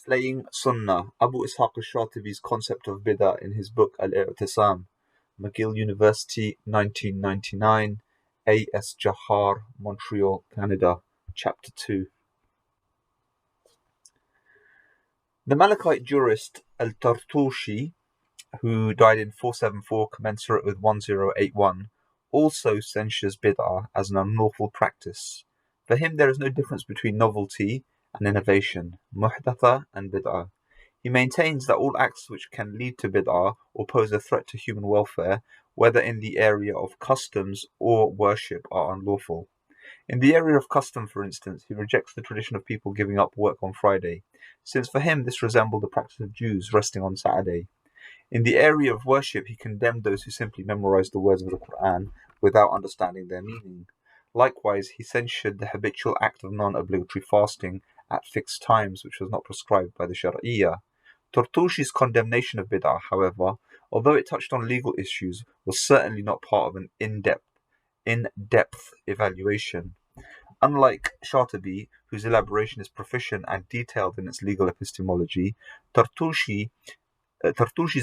Slaying Sunna, Abu Ishaq al-Shatibi's concept of Bida in his book Al-Iʻtiṣām, McGill University, 1999, A.S. Jahar, Montreal, Canada, Chapter 2. The Malikite jurist al-Turtushi, who died in 474 commensurate with 1081, also censures bid'ah as an unlawful practice. For him there is no difference between novelty and innovation, muhdatha and bid'ah. He maintains that all acts which can lead to bid'ah or pose a threat to human welfare, whether in the area of customs or worship, are unlawful. In the area of custom, for instance, he rejects the tradition of people giving up work on Friday, since for him this resembled the practice of Jews resting on Saturday. In the area of worship, he condemned those who simply memorized the words of the Quran without understanding their meaning. Likewise, he censured the habitual act of non-obligatory fasting at fixed times, which was not prescribed by the Shari'iyah. Turtushi's condemnation of bid'ah, however, although it touched on legal issues, was certainly not part of an in-depth evaluation. Unlike Shatibi, whose elaboration is proficient and detailed in its legal epistemology, Turtushi's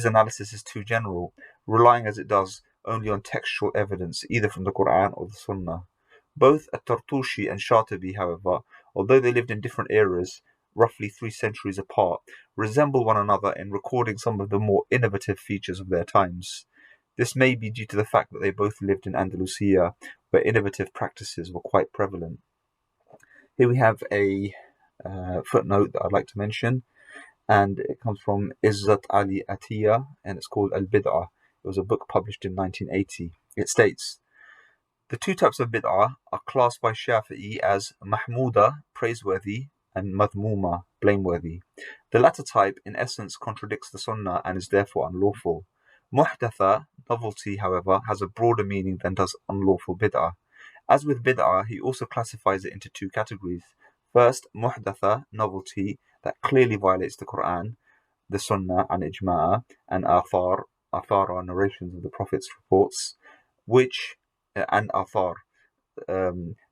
analysis is too general, relying as it does only on textual evidence, either from the Quran or the Sunna. Both Turtushi and Shatibi, however, although they lived in different eras, roughly 3 centuries apart, resemble one another in recording some of the more innovative features of their times. This may be due to the fact that they both lived in Andalusia, where innovative practices were quite prevalent. Here we have a footnote that I'd like to mention, and it comes from Izzat Ali Atiyah, and it's called Al-Bid'ah. It was a book published in 1980. It states, the 2 types of bid'ah are classed by Shafi'i as mahmuda, praiseworthy, and madhmuma, blameworthy. The latter type, in essence, contradicts the Sunnah and is therefore unlawful. Muhdatha, novelty, however, has a broader meaning than does unlawful bid'ah. As with bid'ah, he also classifies it into 2 categories. First, muhdatha, novelty, that clearly violates the Quran, the Sunnah and Ijma'a, and athar are narrations of the Prophet's reports, and athar.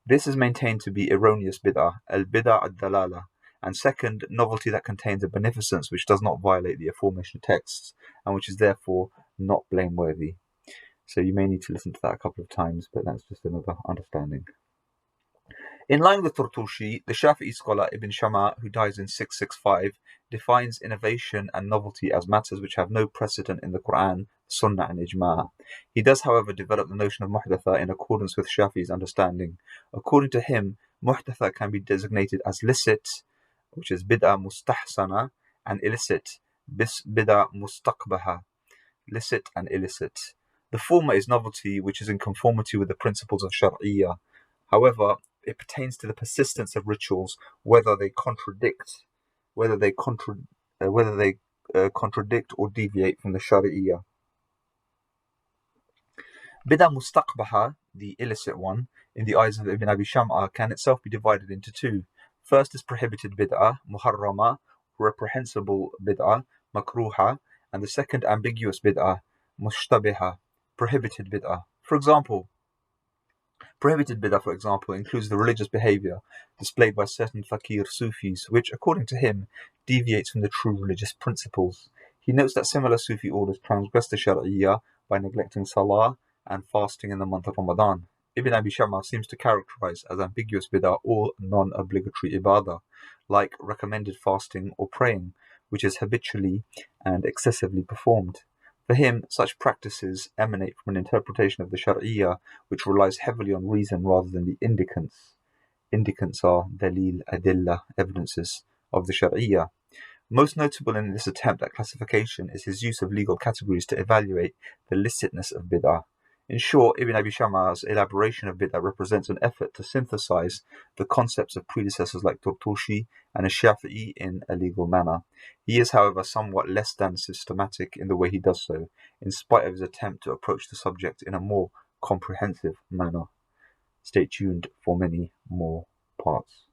This is maintained to be erroneous bid'ah, al-bid'ah ad-dalala. And second, novelty that contains a beneficence which does not violate the aforementioned texts, and which is therefore not blameworthy. So you may need to listen to that a couple of times, but that's just another understanding. In line with Turtushi, the Shafi'i scholar Ibn Shama, who dies in 665, defines innovation and novelty as matters which have no precedent in the Quran, Sunnah and Ijma'. He does, however, develop the notion of muhdatha in accordance with Shafi'i's understanding. According to him, muhdatha can be designated as licit, which is bid'ah mustahsana, and illicit, bid'ah mustaqbaha, licit and illicit. The former is novelty, which is in conformity with the principles of Shari'iyah. However, it pertains to the persistence of rituals, whether they contradict or deviate from the Shari'iyah. Bid'ah mustaqbaha, the illicit one, in the eyes of Ibn Abi Sham'a, can itself be divided into 2. First is prohibited bid'ah, muharrama, reprehensible bid'ah, makruha, and the second ambiguous bid'ah, mushtabiha, prohibited bid'ah. Prohibited bid'ah, for example, includes the religious behavior displayed by certain fakir Sufis, which, according to him, deviates from the true religious principles. He notes that similar Sufi orders transgress the Shari'iyah by neglecting salah and fasting in the month of Ramadan. Ibn Abi Shamma seems to characterize as ambiguous bid'ah all non-obligatory ibadah, like recommended fasting or praying, which is habitually and excessively performed. For him, such practices emanate from an interpretation of the Shari'iyah which relies heavily on reason rather than the indicants. Indicants are dalil, adillah, evidences of the Shari'iyah. Most notable in this attempt at classification is his use of legal categories to evaluate the licitness of bid'ah. In short, Ibn Abi Shamma's elaboration of bid'ah represents an effort to synthesize the concepts of predecessors like Turtushi and al-Shafi'i in a legal manner. He is, however, somewhat less than systematic in the way he does so, in spite of his attempt to approach the subject in a more comprehensive manner. Stay tuned for many more parts.